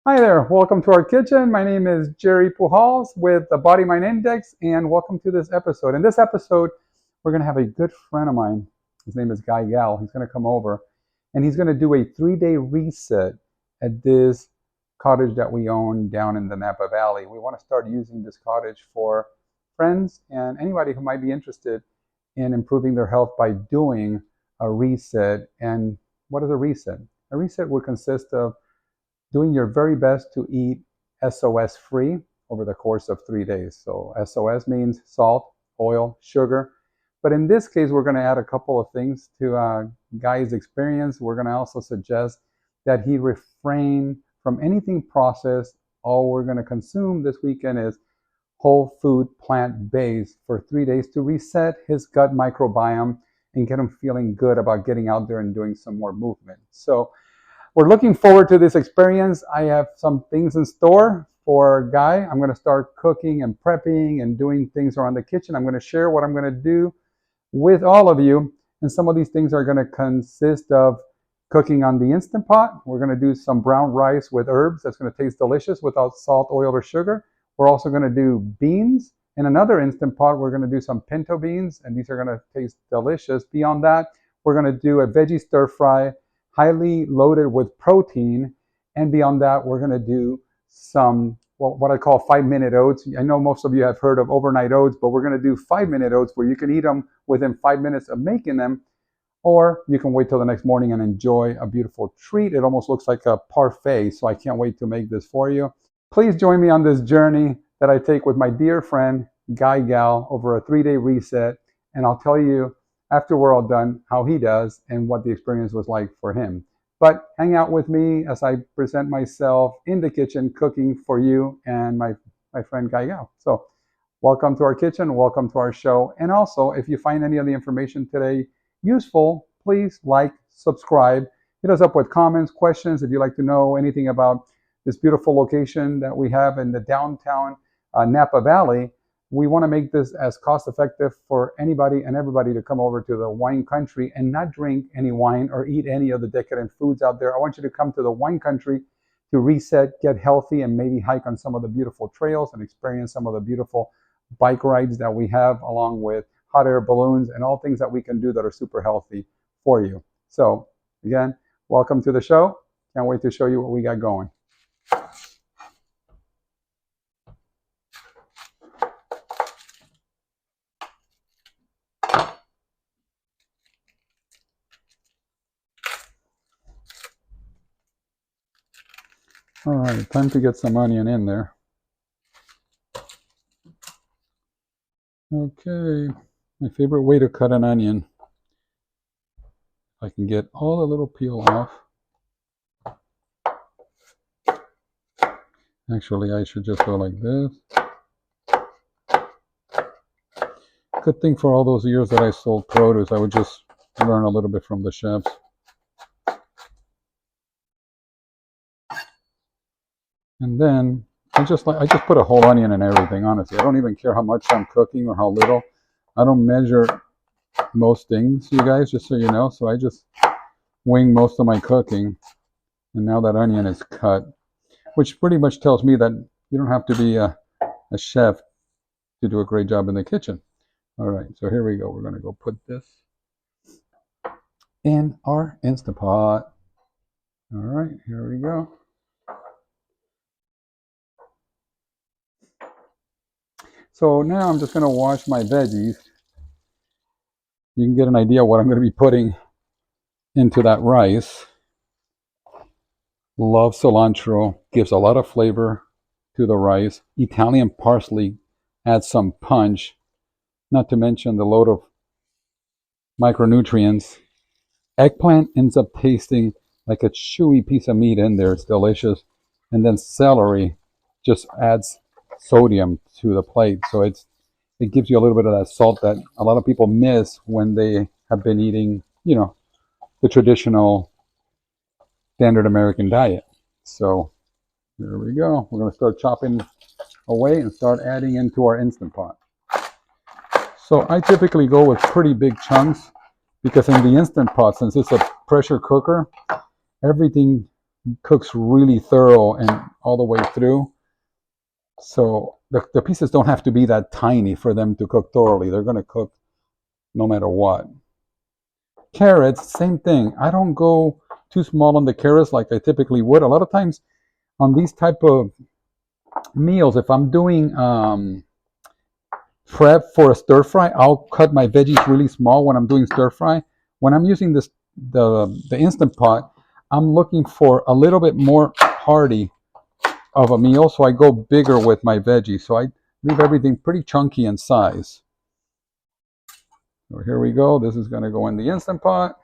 Hi there, welcome to our kitchen. My name is Jerry Pujals with the Body Mind Index, and welcome to this episode. In this episode, we're going to have a good friend of mine. His name is Guy Gal. He's going to come over and he's going to do a 3-day reset at this cottage that we own down in the Napa Valley. We want to start using this cottage for friends and anybody who might be interested in improving their health by doing a reset. And what is a reset? A reset would consist of doing your very best to eat SOS-free over the course of 3 days. So SOS means salt, oil, sugar. But in this case, we're going to add a couple of things to Guy's experience. We're going to also suggest that he refrain from anything processed. All we're going to consume this weekend is whole food, plant-based for 3 days to reset his gut microbiome and get him feeling good about getting out there and doing some more movement. So we're looking forward to this experience. I have some things in store for Guy. I'm going to start cooking and prepping and doing things around the kitchen. I'm going to share what I'm going to do with all of you. And some of these things are going to consist of cooking on the Instant Pot. We're going to do some brown rice with herbs. That's going to taste delicious without salt, oil, or sugar. We're also going to do beans. In another Instant Pot, we're going to do some pinto beans, and these are going to taste delicious. Beyond that, we're going to do a veggie stir fry, highly loaded with protein. And beyond that, we're going to do some what I call 5-minute oats. I know most of you have heard of overnight oats, but we're going to do 5-minute oats where you can eat them within 5 minutes of making them, or you can wait till the next morning and enjoy a beautiful treat. It almost looks like a parfait, so I can't wait to make this for you. Please join me on this journey that I take with my dear friend Guy Gal over a 3-day reset, and I'll tell you after we're all done how he does and what the experience was like for him. But hang out with me as I present myself in the kitchen cooking for you and my friend Guy Gal. So welcome to our kitchen, welcome to our show. And also, if you find any of the information today useful, please like, subscribe, hit us up with comments, questions. If you'd like to know anything about this beautiful location that we have in the downtown Napa Valley, we want to make this as cost effective for anybody and everybody to come over to the wine country and not drink any wine or eat any of the decadent foods out there. I want you to come to the wine country to reset, get healthy, and maybe hike on some of the beautiful trails and experience some of the beautiful bike rides that we have, along with hot air balloons and all things that we can do that are super healthy for you. So again, welcome to the show. Can't wait to show you what we got going. All right, time to get some onion in there. Okay, my favorite way to cut an onion. I can get all the little peel off. Actually, I should just go like this. Good thing for all those years that I sold produce, I would just learn a little bit from the chefs. And then I just put a whole onion in everything, honestly. I don't even care how much I'm cooking or how little. I don't measure most things, you guys, just so you know. So I just wing most of my cooking. And now that onion is cut, which pretty much tells me that you don't have to be a chef to do a great job in the kitchen. All right, so here we go. We're going to go put this in our Instant Pot. All right, here we go. So now I'm just going to wash my veggies. You can get an idea of what I'm going to be putting into that rice. Love cilantro, gives a lot of flavor to the rice. Italian parsley adds some punch, not to mention the load of micronutrients. Eggplant ends up tasting like a chewy piece of meat in there. It's delicious. And then celery just adds sodium to the plate. So it gives you a little bit of that salt that a lot of people miss when they have been eating, the traditional standard American diet. So there we go. We're going to start chopping away and start adding into our Instant Pot. So I typically go with pretty big chunks because in the Instant Pot, since it's a pressure cooker, everything cooks really thorough and all the way through. So the pieces don't have to be that tiny for them to cook thoroughly. They're going to cook no matter what. Carrots, same thing. I don't go too small on the carrots like I typically would. A lot of times on these type of meals, if I'm doing prep for a stir fry, I'll cut my veggies really small when I'm doing stir fry. When I'm using the Instant Pot, I'm looking for a little bit more hearty of a meal, so I go bigger with my veggies. So I leave everything pretty chunky in size. So here we go. This is going to go in the Instant Pot.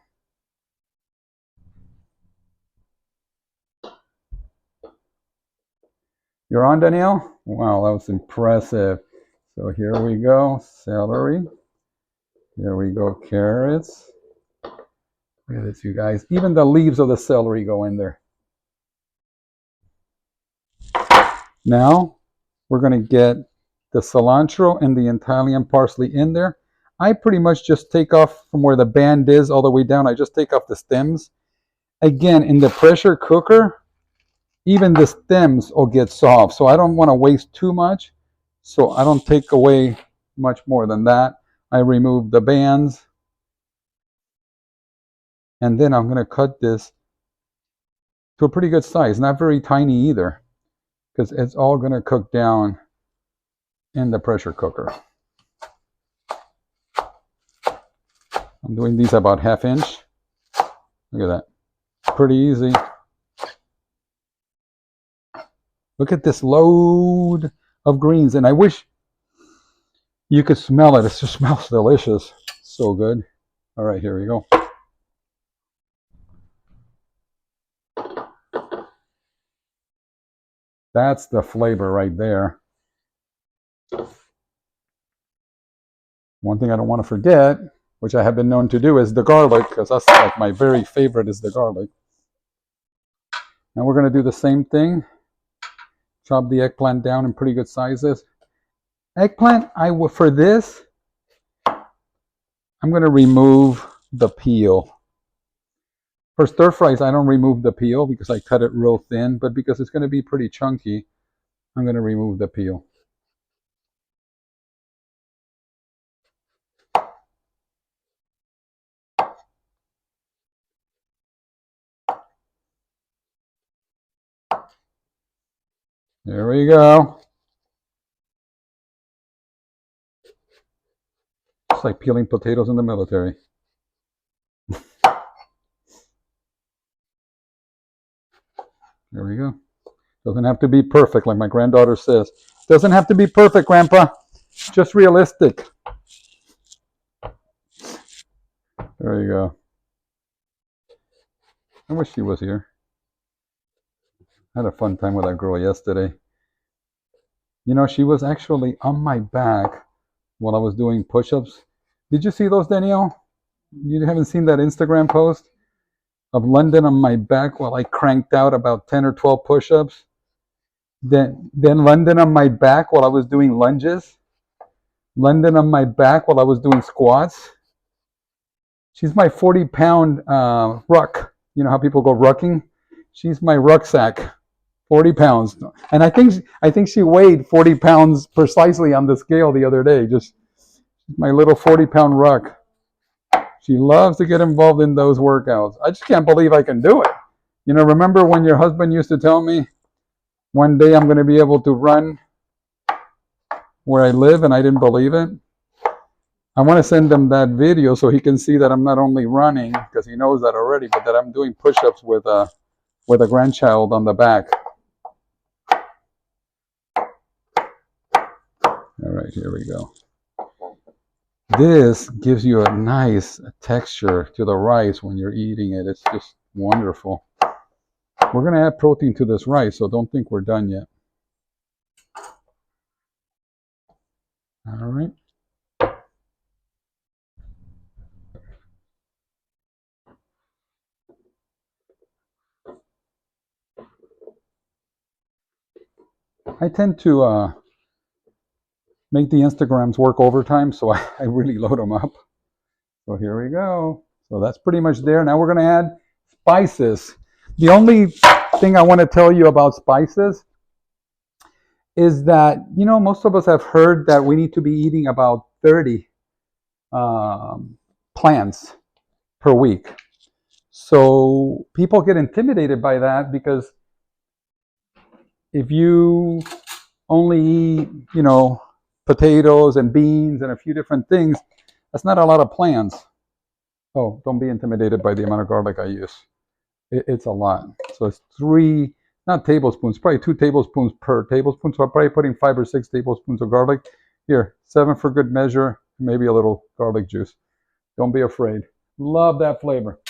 You're on, Danielle? Wow, that was impressive. So here we go. Celery. Here we go. Carrots. Look at this, you guys. Even the leaves of the celery go in there. Now we're going to get the cilantro and the Italian parsley in there. I pretty much just take off from where the band is all the way down. I just take off the stems. Again, in the pressure cooker, even the stems will get soft. So I don't want to waste too much. So I don't take away much more than that. I remove the bands. And then I'm going to cut this to a pretty good size. Not very tiny either, because it's all going to cook down in the pressure cooker. I'm doing these about 1/2 inch. Look at that. Pretty easy. Look at this load of greens. And I wish you could smell it. It just smells delicious. So good. All right, here we go. That's the flavor right there. One thing I don't want to forget, which I have been known to do, is the garlic, because that's like my very favorite is the garlic. And we're going to do the same thing. Chop the eggplant down in pretty good sizes. Eggplant, for this, I'm going to remove the peel. For stir fries, I don't remove the peel because I cut it real thin, but because it's going to be pretty chunky, I'm going to remove the peel. There we go. It's like peeling potatoes in the military. There we go. Doesn't have to be perfect, like my granddaughter says. Doesn't have to be perfect, Grandpa. Just realistic. There you go. I wish she was here. I had a fun time with that girl yesterday. You know, she was actually on my back while I was doing push-ups. Did you see those, Danielle? You haven't seen that Instagram post of London on my back while I cranked out about 10 or 12 push-ups? Then London on my back while I was doing lunges. London on my back while I was doing squats. She's my 40-pound ruck. You know how people go rucking? She's my rucksack. 40 pounds. And I think she weighed 40 pounds precisely on the scale the other day. Just my little 40-pound ruck. She loves to get involved in those workouts. I just can't believe I can do it. You know, remember when your husband used to tell me, one day I'm going to be able to run where I live, and I didn't believe it? I want to send him that video so he can see that I'm not only running, because he knows that already, but that I'm doing push-ups with a grandchild on the back. All right, here we go. This gives you a nice texture to the rice when you're eating it. It's just wonderful. We're going to add protein to this rice, so don't think we're done yet. All right. I tend to make the Instagrams work overtime, so I really load them up. So here we go. So that's pretty much there. Now we're going to add spices. The only thing I want to tell you about spices is that, most of us have heard that we need to be eating about 30 plants per week. So people get intimidated by that because if you only eat, potatoes and beans and a few different things, that's not a lot of plants. Oh, don't be intimidated by the amount of garlic I use. It's a lot. So it's 3, not tablespoons, probably 2 tablespoons per tablespoon. So I'm probably putting 5 or 6 tablespoons of garlic. Here, 7 for good measure, maybe a little garlic juice. Don't be afraid. Love that flavor.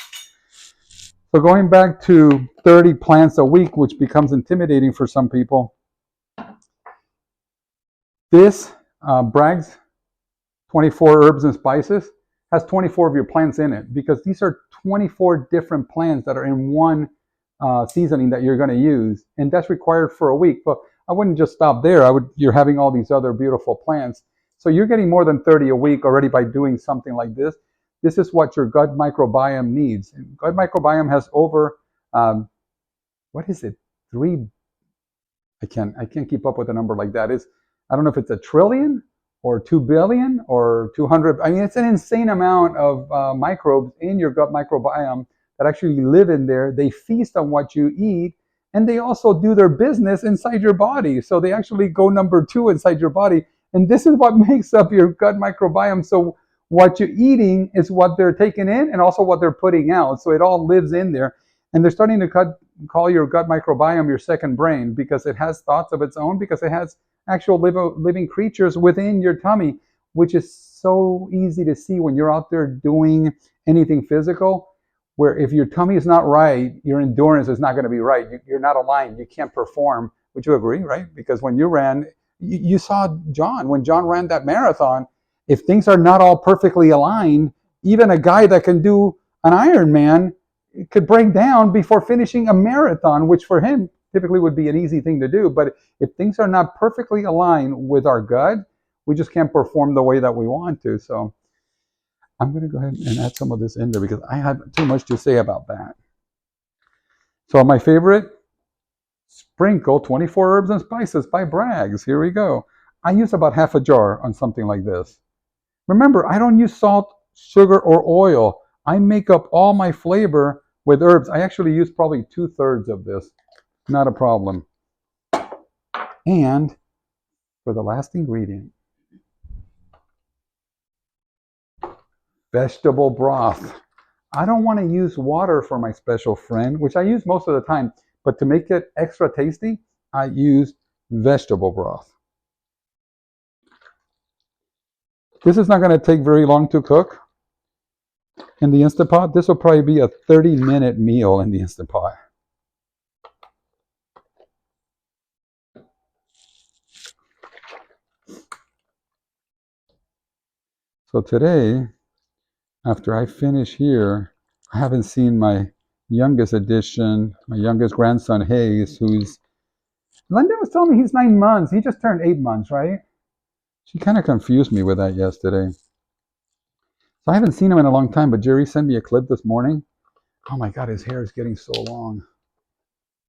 So going back to 30 plants a week, which becomes intimidating for some people, this Bragg's 24 herbs and spices has 24 of your plants in it, because these are 24 different plants that are in one seasoning that you're going to use, and that's required for a week. But I wouldn't just stop there. You're having all these other beautiful plants, so you're getting more than 30 a week already by doing something like this. This is what your gut microbiome needs. And gut microbiome has over what is it? I can't keep up with a number like that. I don't know if it's 1 trillion or 2 billion or 200. I mean, it's an insane amount of microbes in your gut microbiome that actually live in there. They feast on what you eat, and they also do their business inside your body. So they actually go number 2 inside your body. And this is what makes up your gut microbiome. So what you're eating is what they're taking in and also what they're putting out. So it all lives in there. And they're starting to call your gut microbiome your second brain, because it has thoughts of its own, because it has actual living creatures within your tummy, which is so easy to see when you're out there doing anything physical, where if your tummy is not right, your endurance is not going to be right. You're not aligned. You can't perform. Would you agree, right? Because when you ran, you saw John, when John ran that marathon, if things are not all perfectly aligned, even a guy that can do an Ironman could break down before finishing a marathon, which for him typically would be an easy thing to do. But if things are not perfectly aligned with our gut, we just can't perform the way that we want to. So I'm going to go ahead and add some of this in there, because I have too much to say about that. So my favorite, sprinkle 24 herbs and spices by Bragg's. Here we go. I use about half a jar on something like this. Remember, I don't use salt, sugar, or oil. I make up all my flavor with herbs. I actually use probably 2/3 of this. Not a problem. And for the last ingredient, vegetable broth. I don't want to use water for my special friend, which I use most of the time, but to make it extra tasty, I use vegetable broth. This is not going to take very long to cook in the Instant Pot. This will probably be a 30-minute meal in the Instant Pot. So today, after I finish here, I haven't seen my youngest addition, my youngest grandson, Hayes, Linda was telling me he's 9 months. He just turned 8 months, right? She kind of confused me with that yesterday. So I haven't seen him in a long time, but Jerry sent me a clip this morning. Oh my God, his hair is getting so long.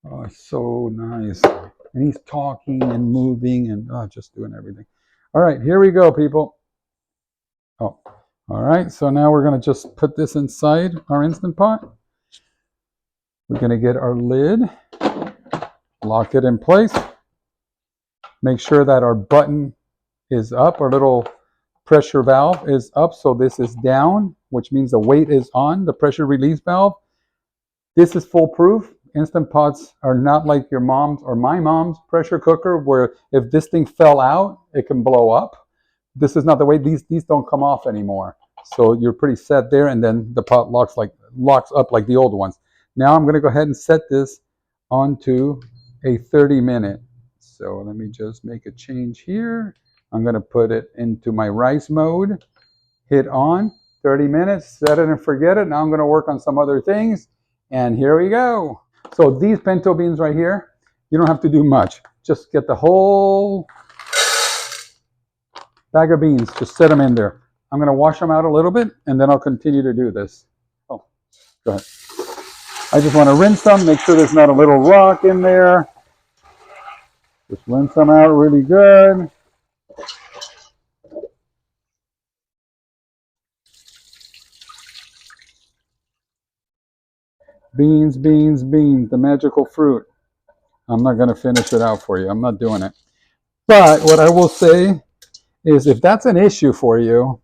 Oh, it's so nice. And he's talking and moving and just doing everything. All right, here we go, people. Oh, all right. So now we're going to just put this inside our Instant Pot. We're going to get our lid, lock it in place. Make sure that our button is up, our little pressure valve is up, so this is down, which means the weight is on the pressure release valve. This is foolproof. Instant Pots are not like your mom's or my mom's pressure cooker, where if this thing fell out, it can blow up. This is not the way. These don't come off anymore. So you're pretty set there, and then the pot locks up like the old ones. Now I'm going to go ahead and set this onto a 30-minute. So let me just make a change here. I'm going to put it into my rice mode. Hit on, 30 minutes, set it and forget it. Now I'm going to work on some other things. And here we go. So these pinto beans right here, you don't have to do much. Just get the whole bag of beans, just set them in there. I'm going to wash them out a little bit, and then I'll continue to do this. Oh, go ahead. I just want to rinse them, make sure there's not a little rock in there. Just rinse them out really good. Beans, beans, beans, the magical fruit. I'm not going to finish it out for you. I'm not doing it. But what I will say is if that's an issue for you,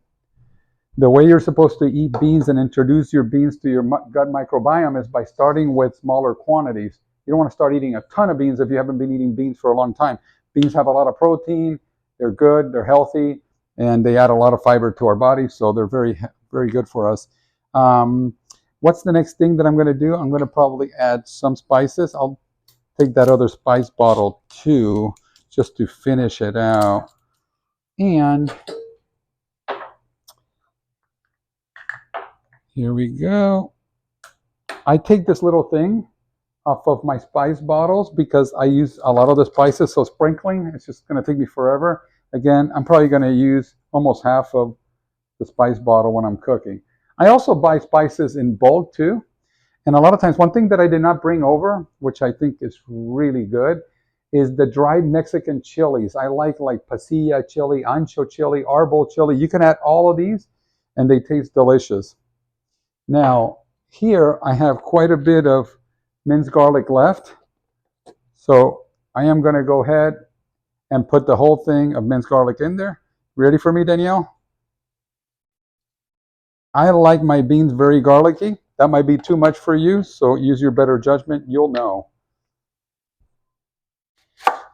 the way you're supposed to eat beans and introduce your beans to your gut microbiome is by starting with smaller quantities. You don't want to start eating a ton of beans if you haven't been eating beans for a long time. Beans have a lot of protein, they're good, they're healthy, and they add a lot of fiber to our body, so they're very, very good for us. What's the next thing that I'm going to do? I'm going to probably add some spices. I'll take that other spice bottle too, just to finish it out. And here we go. I take this little thing off of my spice bottles because I use a lot of the spices, so sprinkling, it's just going to take me forever. Again, I'm probably going to use almost half of the spice bottle when I'm cooking. I also buy spices in bulk too. And a lot of times, one thing that I did not bring over, which I think is really good, is the dried Mexican chilies. I like pasilla chili, ancho chili, arbol chili. You can add all of these and they taste delicious. Now, here I have quite a bit of minced garlic left. So I am going to go ahead and put the whole thing of minced garlic in there. Ready for me, Danielle? I like my beans very garlicky. That might be too much for you, so use your better judgment. You'll know.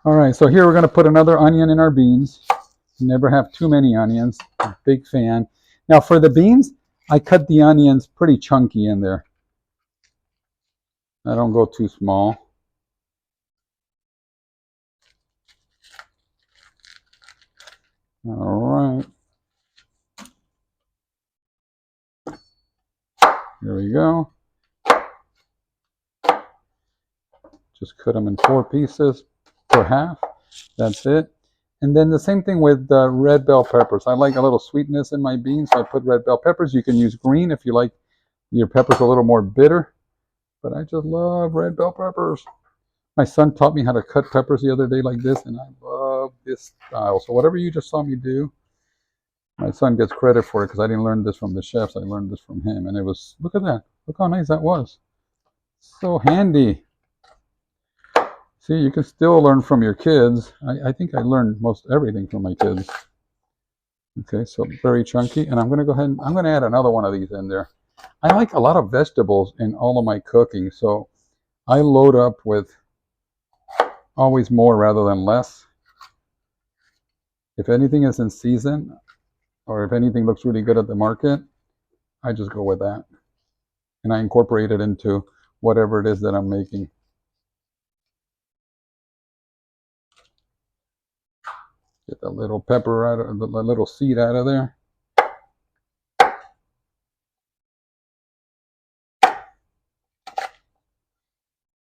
All right, so here we're going to put another onion in our beans. Never have too many onions. Big fan. Now for the beans, I cut the onions pretty chunky in there. I don't go too small. All right. Here we go. Just cut them in 4 pieces per half. That's it. And then the same thing with red bell peppers. I like a little sweetness in my beans, so I put red bell peppers. You can use green if you like your peppers a little more bitter. But I just love red bell peppers. My son taught me how to cut peppers the other day like this, and I love this style. So whatever you just saw me do, my son gets credit for it because I didn't learn this from the chefs. I learned this from him. And it was, look at that. Look how nice that was. So handy. See, you can still learn from your kids. I think I learned most everything from my kids. Okay, so very chunky. And I'm going to go ahead and I'm going to add another one of these in there. I like a lot of vegetables in all of my cooking. So I load up with always more rather than less. If anything is in season, or if anything looks really good at the market, I just go with that. And I incorporate it into whatever it is that I'm making. Get that little pepper out of the little seed out of there.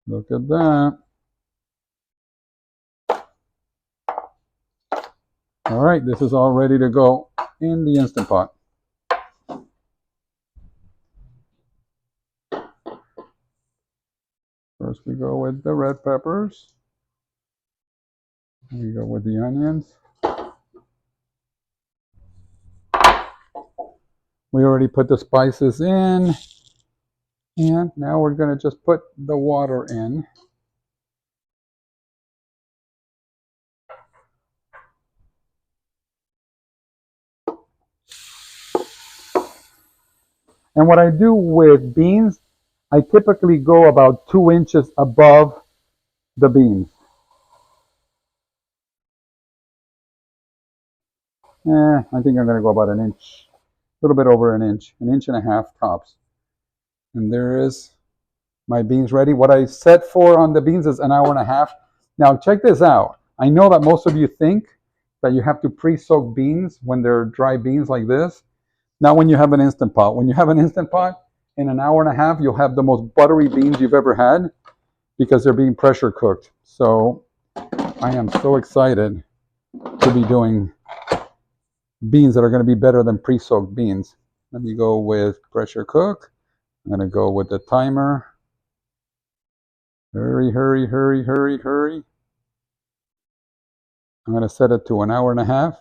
Look at that. All right, this is all ready to go in the Instant Pot. First we go with the red peppers. We go with the onions. We already put the spices in. And now we're going to just put the water in. And what I do with beans, I typically go about 2 inches above the beans. I think I'm going to go about an inch, a little bit over an inch and a half tops. And there is my beans ready. What I set for on the beans is an hour and a half. Now check this out. I know that most of you think that you have to pre-soak beans when they're dry beans like this. Not when you have an Instant Pot. When you have an Instant Pot, in an hour and a half, you'll have the most buttery beans you've ever had because they're being pressure cooked. So I am so excited to be doing beans that are going to be better than pre-soaked beans. Let me go with pressure cook. I'm going to go with the timer. Hurry, hurry, hurry, hurry, hurry. I'm going to set it to 1.5 hours.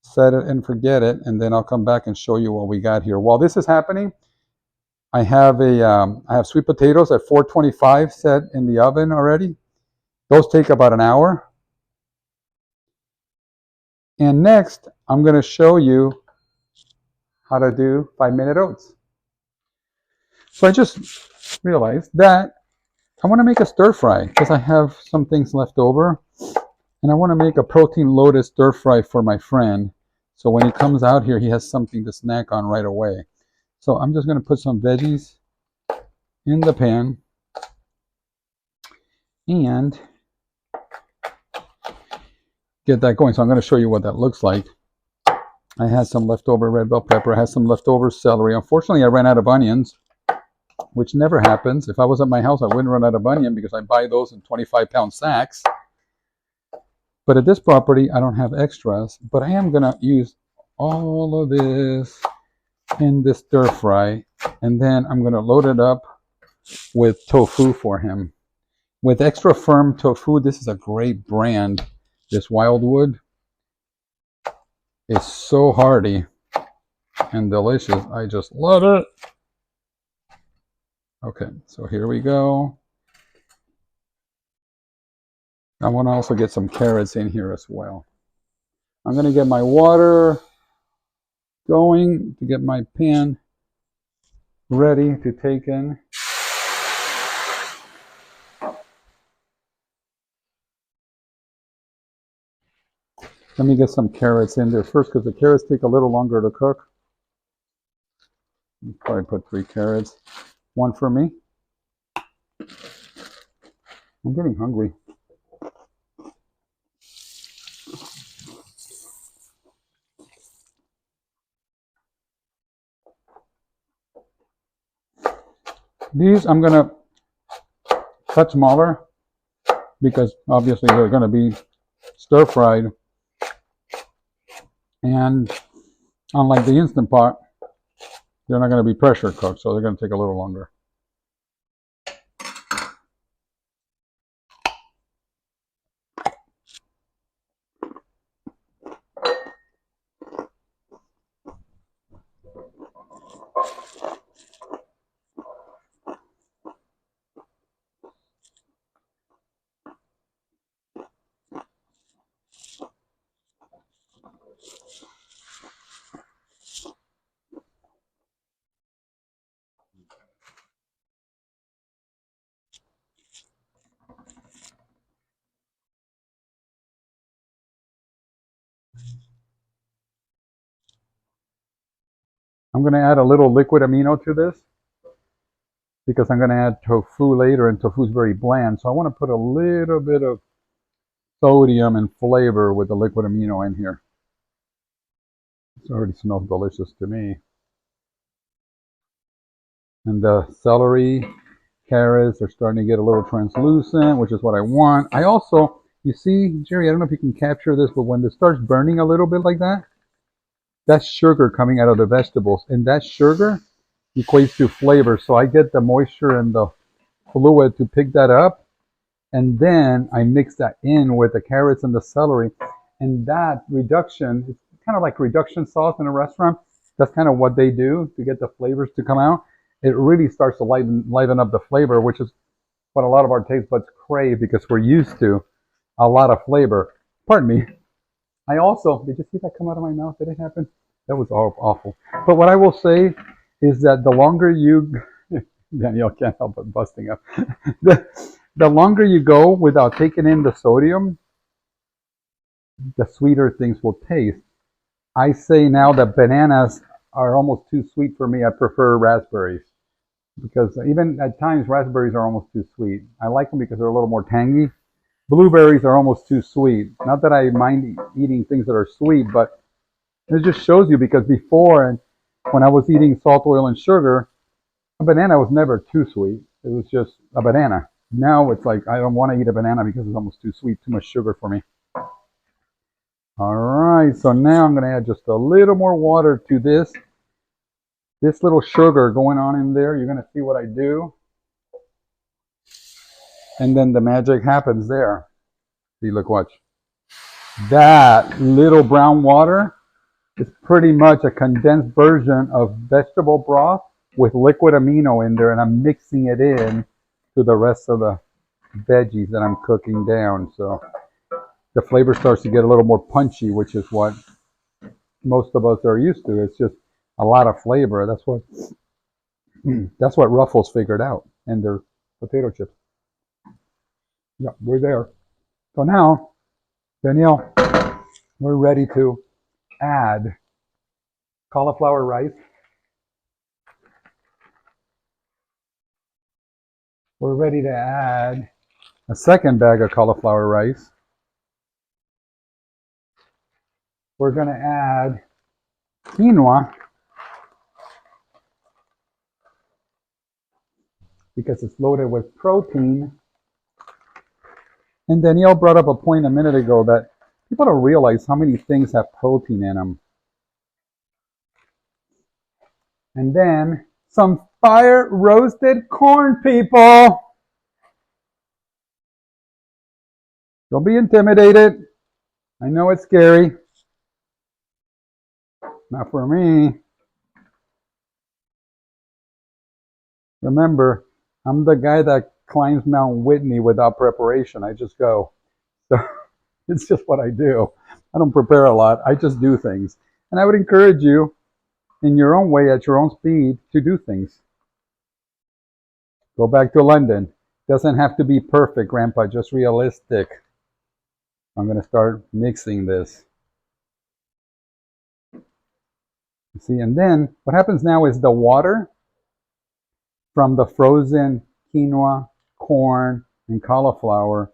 Set it and forget it, and then I'll come back and show you what we got here. While this is happening, I have sweet potatoes at 425 set in the oven already. Those take about an hour. And next, I'm going to show you how to do 5-minute oats. So I just realized that I want to make a stir fry because I have some things left over. And I want to make a protein-loaded stir fry for my friend. So when he comes out here, he has something to snack on right away. So I'm just going to put some veggies in the pan and get that going. So I'm going to show you what that looks like. I had some leftover red bell pepper. I had some leftover celery. Unfortunately, I ran out of onions, which never happens. If I was at my house, I wouldn't run out of onion because I buy those in 25-pound sacks. But at this property, I don't have extras. But I am going to use all of this in this stir fry. And then I'm going to load it up with tofu for him. With extra firm tofu, this is a great brand. This Wildwood is so hearty and delicious. I just love it. Okay, so here we go. I want to also get some carrots in here as well. I'm going to get my water going to get my pan ready to take in. Let me get some carrots in there first because the carrots take a little longer to cook. I'll probably put 3 carrots. 1 for me. I'm getting hungry. These I'm going to cut smaller because obviously they're going to be stir fried. And unlike the Instant Pot, they're not going to be pressure cooked, so they're going to take a little longer. I'm going to add a little liquid amino to this because I'm going to add tofu later, and tofu is very bland. So I want to put a little bit of sodium and flavor with the liquid amino in here. It already smells delicious to me. And the celery, carrots are starting to get a little translucent, which is what I want. I also, you see, Jerry, I don't know if you can capture this, but when it starts burning a little bit like that, that's sugar coming out of the vegetables. And that sugar equates to flavor. So I get the moisture and the fluid to pick that up. And then I mix that in with the carrots and the celery. And that reduction, it's kind of like reduction sauce in a restaurant. That's kind of what they do to get the flavors to come out. It really starts to liven up the flavor, which is what a lot of our taste buds crave because we're used to a lot of flavor. Pardon me. I also, did you see that come out of my mouth? Did it happen? That was awful. But what I will say is that the longer you, Danielle can't help but busting up. The longer you go without taking in the sodium, the sweeter things will taste. I say now that bananas are almost too sweet for me. I prefer raspberries because even at times raspberries are almost too sweet. I like them because they're a little more tangy. Blueberries are almost too sweet. Not that I mind eating things that are sweet, but it just shows you because before, when I was eating salt, oil, and sugar, a banana was never too sweet. It was just a banana. Now it's like I don't want to eat a banana because it's almost too sweet, too much sugar for me. All right, so now I'm going to add just a little more water to this. This little sugar going on in there, you're going to see what I do. And then the magic happens there. See, look, watch. That little brown water is pretty much a condensed version of vegetable broth with liquid amino in there, and I'm mixing it in to the rest of the veggies that I'm cooking down. So the flavor starts to get a little more punchy, which is what most of us are used to. It's just a lot of flavor. That's what Ruffles figured out in their potato chips. Yeah, we're there. So now, Danielle, we're ready to add cauliflower rice. We're ready to add a second bag of cauliflower rice. We're going to add quinoa because it's loaded with protein. And Danielle brought up a point a minute ago that people don't realize how many things have protein in them. And then some fire roasted corn, people. Don't be intimidated. I know it's scary. Not for me. Remember, I'm the guy that climbs Mount Whitney without preparation. I just go. So it's just what I do. I don't prepare a lot. I just do things. And I would encourage you, in your own way, at your own speed, to do things. Go back to London. Doesn't have to be perfect, Grandpa, just realistic. I'm going to start mixing this. See, and then what happens now is the water from the frozen quinoa, corn, and cauliflower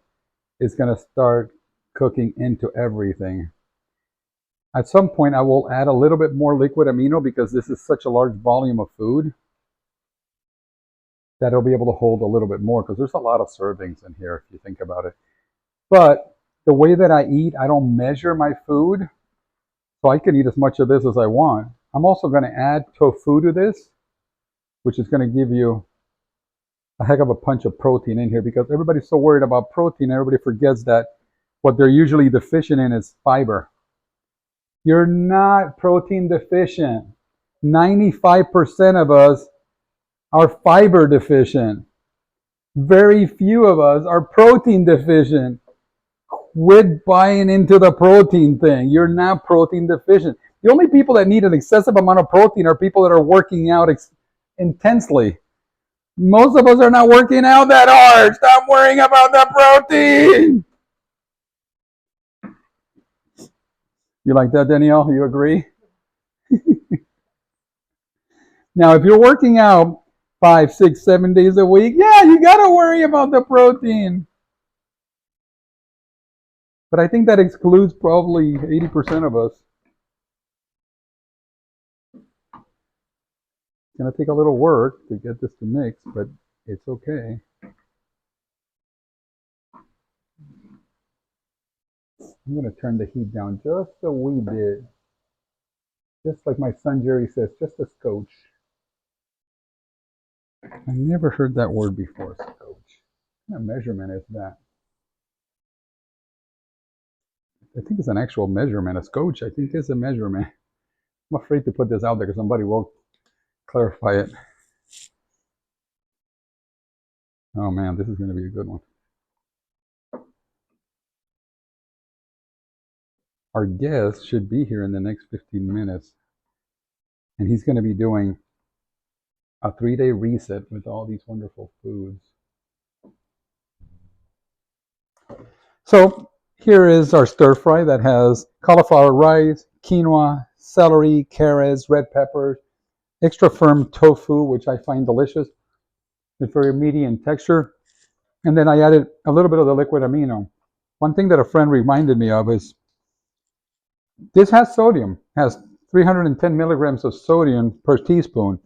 is going to start cooking into everything. At some point, I will add a little bit more liquid amino because this is such a large volume of food that it'll be able to hold a little bit more because there's a lot of servings in here if you think about it. But the way that I eat, I don't measure my food, so I can eat as much of this as I want. I'm also going to add tofu to this, which is going to give you a heck of a punch of protein in here because everybody's so worried about protein, everybody forgets that what they're usually deficient in is fiber. You're not protein deficient. 95% of us are fiber deficient. Very few of us are protein deficient. Quit buying into the protein thing. You're not protein deficient. The only people that need an excessive amount of protein are people that are working out intensely. Most of us are not working out that hard. Stop worrying about the protein. You like that, Danielle? You agree? Now, if you're working out 5, 6, 7 days a week, yeah, you got to worry about the protein. But I think that excludes probably 80% of us. It's going to take a little work to get this to mix, but it's okay. I'm going to turn the heat down just a wee bit. Just like my son Jerry says, just a scotch. I never heard that word before, scotch. What kind of measurement is that? I think it's an actual measurement. A scotch, I think, is a measurement. I'm afraid to put this out there because somebody will clarify it. Oh man, this is going to be a good one. Our guest should be here in the next 15 minutes. And he's going to be doing a 3-day reset with all these wonderful foods. So here is our stir fry that has cauliflower rice, quinoa, celery, carrots, red peppers, extra firm tofu, which I find delicious. It's very meaty in texture. And then I added a little bit of the liquid amino. One thing that a friend reminded me of is this has sodium, has 310 milligrams of sodium per teaspoon.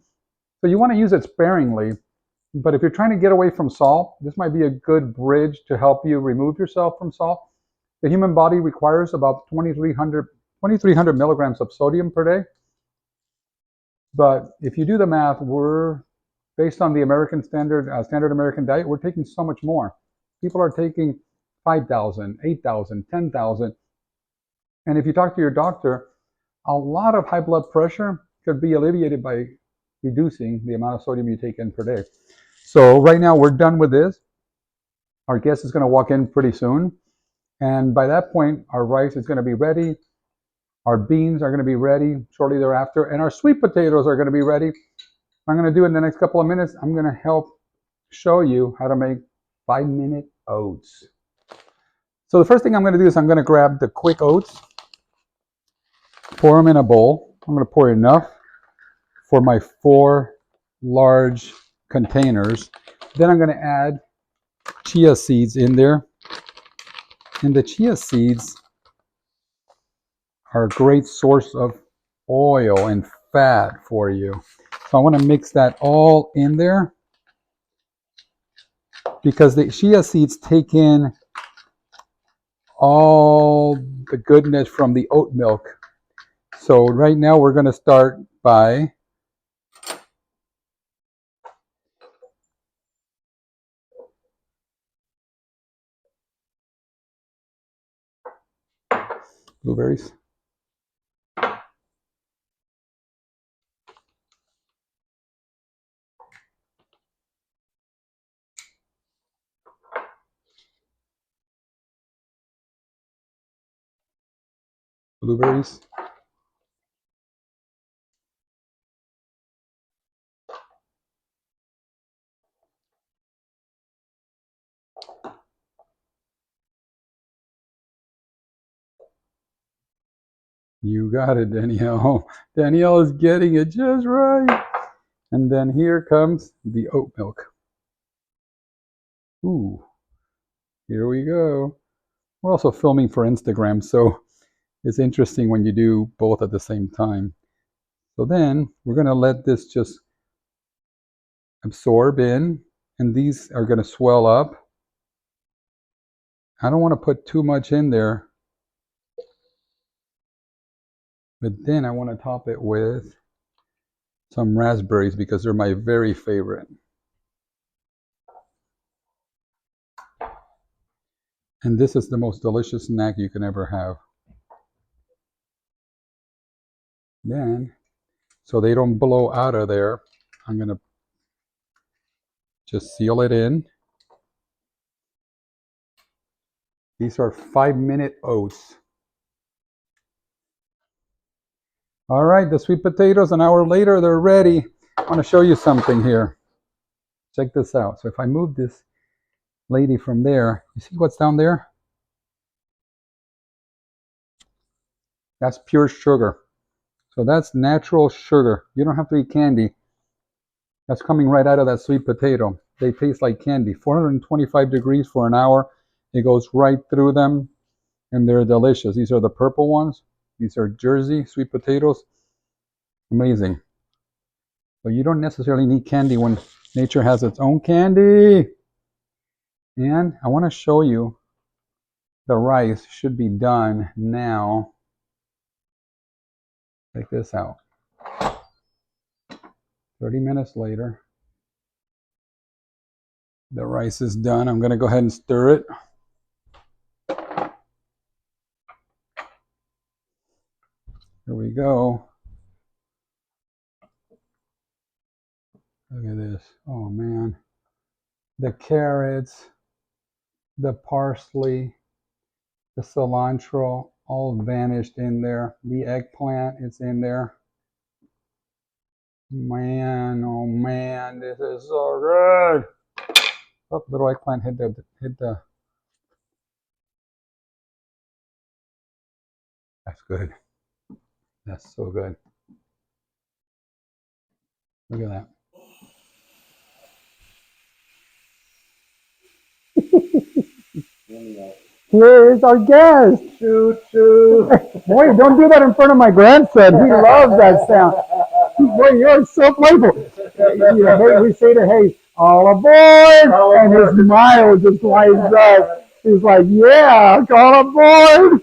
So you want to use it sparingly. But if you're trying to get away from salt, this might be a good bridge to help you remove yourself from salt. The human body requires about 2,300 milligrams of sodium per day. But if you do the math, we're based on the American standard American diet, we're taking so much more. People are taking 5,000, 8,000, 10,000. And if you talk to your doctor, a lot of high blood pressure could be alleviated by reducing the amount of sodium you take in per day. So right now we're done with this. Our guest is going to walk in pretty soon. And by that point, our rice is going to be ready. Our beans are going to be ready shortly thereafter. And our sweet potatoes are going to be ready. I'm going to do it in the next couple of minutes. I'm going to help show you how to make 5-minute oats. So the first thing I'm going to do is I'm going to grab the quick oats, pour them in a bowl. I'm going to pour enough for my 4 large containers. Then I'm going to add chia seeds in there. And the chia seeds are a great source of oil and fat for you. So I want to mix that all in there because the chia seeds take in all the goodness from the oat milk. So right now we're going to start by blueberries. Blueberries. You got it, Danielle. Danielle is getting it just right. And then here comes the oat milk. Ooh, here we go. We're also filming for Instagram, so it's interesting when you do both at the same time. So then we're going to let this just absorb in, and these are going to swell up. I don't want to put too much in there, but then I want to top it with some raspberries because they're my very favorite. And this is the most delicious snack you can ever have. Then, so they don't blow out of there, I'm going to just seal it in. These are 5-minute oats. All right, the sweet potatoes, an hour later, they're ready. I want to show you something here. Check this out. So if I move this lady from there, you see what's down there? That's pure sugar. So that's natural sugar. You don't have to eat candy. That's coming right out of that sweet potato. They taste like candy. 425 degrees for an hour. It goes right through them, and they're delicious. These are the purple ones. These are Jersey sweet potatoes. Amazing. But you don't necessarily need candy when nature has its own candy. And I want to show you the rice should be done now. Check this out. 30 minutes later, the rice is done. I'm going to go ahead and stir it. Here we go. Look at this. Oh man. The carrots, the parsley, the cilantro, all vanished in there. The eggplant is in there. Man, oh man, this is so good. Oh, little eggplant hit the. That's good. That's so good. Look at that. Here is our guest. Choo choo. Boy, don't do that in front of my grandson. He loves that sound. Boy, you're so playful. We say to Hayes, all aboard, and his smile just lights up. He's like, yeah, all aboard.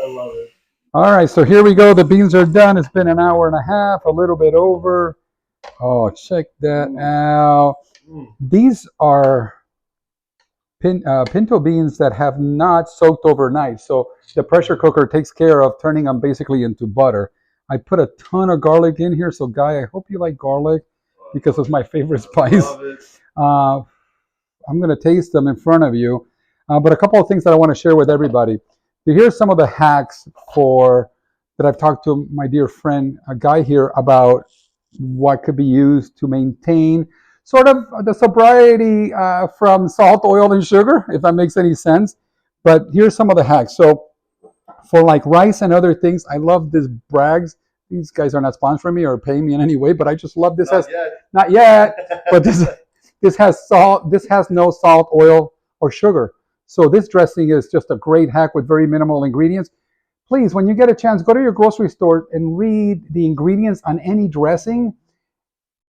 I love it. All right, so here we go. The beans are done. It's been an hour and a half, a little bit over. Oh, check that out. These are pinto beans that have not soaked overnight. So the pressure cooker takes care of turning them basically into butter. I put a ton of garlic in here. So, Guy, I hope you like garlic because it's my favorite spice. I'm going to taste them in front of you. But a couple of things that I want to share with everybody. Here's some of the hacks that I've talked to my dear friend, a Guy here, about what could be used to maintain sort of the sobriety from salt, oil, and sugar, if that makes any sense. But here's some of the hacks. So for like rice and other things, I love this Bragg's. These guys are not sponsoring me or paying me in any way, but I just love this. Not yet, but this has salt. This has no salt, oil, or sugar. So this dressing is just a great hack with very minimal ingredients. Please, when you get a chance, go to your grocery store and read the ingredients on any dressing.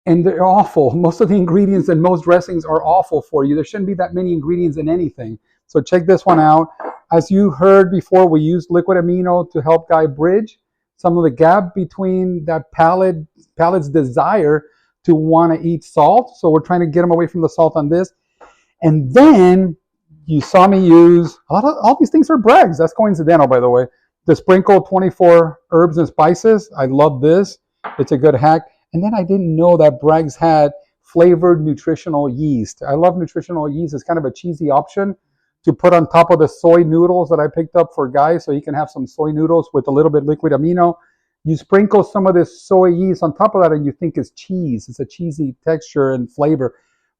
And they're awful. Most of the ingredients in most dressings are awful for you. There shouldn't be that many ingredients in anything. So check this one out. As you heard before, we used liquid amino to help Guy bridge some of the gap between that palate's desire to want to eat salt. So we're trying to get him away from the salt on this. And then you saw me use, all these things are Bragg's. That's coincidental, by the way. The sprinkle 24 herbs and spices. I love this. It's a good hack. And then I didn't know that Bragg's had flavored nutritional yeast. I love nutritional yeast. It's kind of a cheesy option to put on top of the soy noodles that I picked up for Guy, so he can have some soy noodles with a little bit liquid amino. You sprinkle some of this soy yeast on top of that and you think it's cheese. It's a cheesy texture and flavor.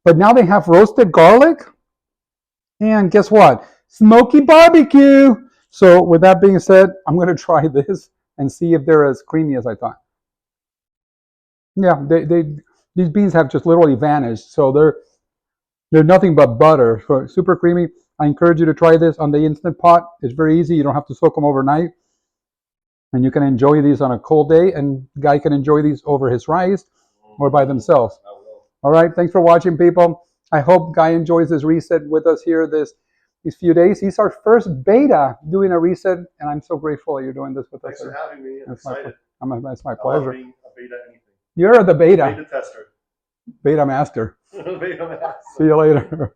But now they have roasted garlic. And guess what? Smoky barbecue. So with that being said, I'm going to try this and see if they're as creamy as I thought. Yeah, these beans have just literally vanished. So they're nothing but butter. So super creamy. I encourage you to try this on the Instant Pot. It's very easy. You don't have to soak them overnight. And you can enjoy these on a cold day. And Guy can enjoy these over his rice or by themselves. All right. Thanks for watching, people. I hope Guy enjoys this reset with us here these few days. He's our first beta doing a reset. And I'm so grateful that you're doing this with us. Thanks for having me. I'm excited. It's my pleasure. I love being a beta anything. You're the beta. Beta tester. Beta master. Beta master. See you later.